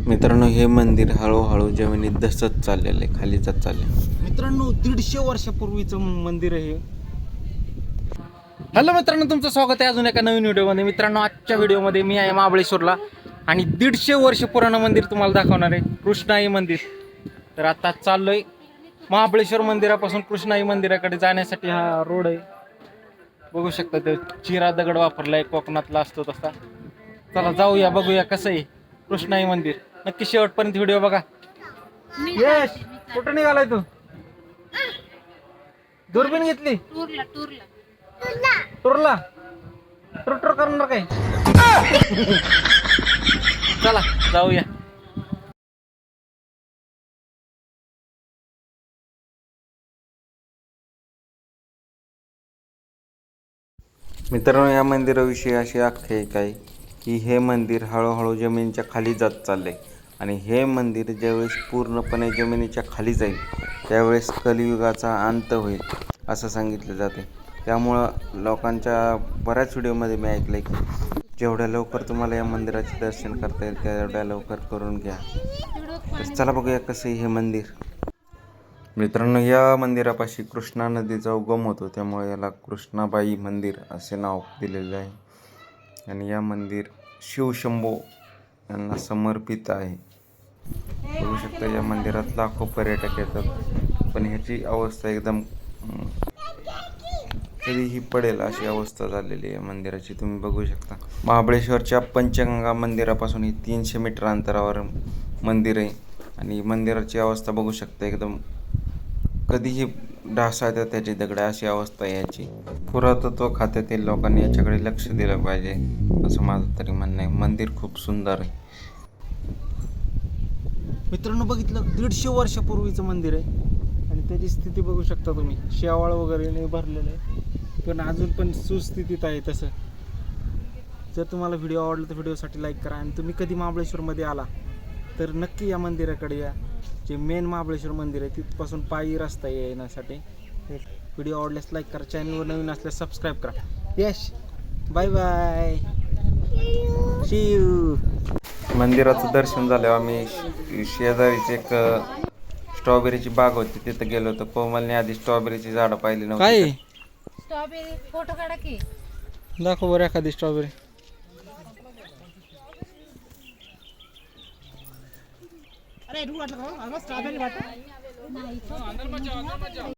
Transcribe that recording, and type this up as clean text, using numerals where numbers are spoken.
मित्रांनो, हे मंदिर हळूहळू जमिनीत धसत चाललेलं आहे, खाली जात चालले. मित्रांनो, 150 वर्षापूर्वीचं मंदिर आहे. हॅलो मित्रांनो, तुमचं स्वागत आहे अजून एका नवीन व्हिडिओमध्ये. मित्रांनो, आजच्या व्हिडिओमध्ये मी आहे महाबळेश्वरला आणि 150 वर्ष पुराणं मंदिर तुम्हाला दाखवणार आहे, कृष्णाई मंदिर. तर आता चाललोय महाबळेश्वर मंदिरापासून कृष्णाई मंदिराकडे जाण्यासाठी. हा रोड आहे, बघू शकता. ते चिरा दगड वापरलाय, कोकणातला असतो तसा. चला जाऊया, बघूया कसं आहे कृष्णाई मंदिर. नक्की शेवटपर्यंत व्हिडिओ बघा. यश, कुठं निघालाय तू? दुर्बीण घेतली? टूरला टूर करणार काय? चला जाऊया. मित्रांनो, या मंदिराविषयी अशी आख्यायिका आहे की हे मंदिर हळूहळू जमिनीच्या खाली जात चाललंय आणि हे मंदिर ज्यावेळेस पूर्णपणे जमिनीच्या खाली जाईल त्यावेळेस कलियुगाचा अंत होईल असं सांगितलं जाते. त्यामुळं लोकांच्या बऱ्याच व्हिडिओमध्ये मी ऐकलं आहे की जेवढ्या लवकर तुम्हाला या मंदिराचे दर्शन करता येईल तेवढ्या लवकर करून घ्या. तर चला बघूया कसं हे मंदिर. मित्रांनो, या मंदिरापाशी कृष्णा नदीचा उगम होतो, त्यामुळे याला कृष्णाबाई मंदिर असे नाव दिलेले आहे. आणि या मंदिर शिवशंभो यांना समर्पित आहे. बघू शकता या मंदिरात लाखो पर्यटक येतात, पण ह्याची अवस्था एकदम कधीही पडेल अशी अवस्था झालेली आहे मंदिराची. तुम्ही बघू शकता महाबळेश्वरच्या पंचगंगा मंदिरापासून ही 300 मीटर अंतरावर मंदिर आहे आणि मंदिराची अवस्था बघू शकता. एकदम कधीही ढासळतात त्याची दगड अशी अवस्था आहे याची. पुरातत्व खात्यातील लोकांनी याच्याकडे लक्ष दिलं पाहिजे असं माझं तरी म्हणणं आहे. मंदिर खूप सुंदर आहे. मित्रांनो, बघितलं 150 वर्षापूर्वीचं मंदिर आहे आणि त्याची स्थिती बघू शकता तुम्ही. शेवाळ वगैरे नाही भरलेलं आहे, पण अजून पण सुस्थितीत आहे तसं. जर तुम्हाला व्हिडिओ आवडला तर व्हिडिओसाठी लाईक करा आणि तुम्ही कधी महाबळेश्वरमध्ये आला तर नक्की या मंदिराकडे या. जे मेन महाबळेश्वर मंदिर आहे तिथपासून पायी रस्ता आहे येण्यासाठी. व्हिडिओ आवडल्यास लाईक करा, चॅनलवर नवीन असल्यास सबस्क्राईब करा. यश, बाय बाय, सी यू. मंदिराचं दर्शन झाल्यावर आम्ही शेजारीच एक स्ट्रॉबेरीची बाग होती तिथं गेलो होतो. कोमलने आधी स्ट्रॉबेरीची झाडं पाहिली नव्हती. काय स्ट्रॉबेरी फोटो काढा की. दाखव बरं एखादी स्ट्रॉबेरी. अरे स्ट्रॉबेरी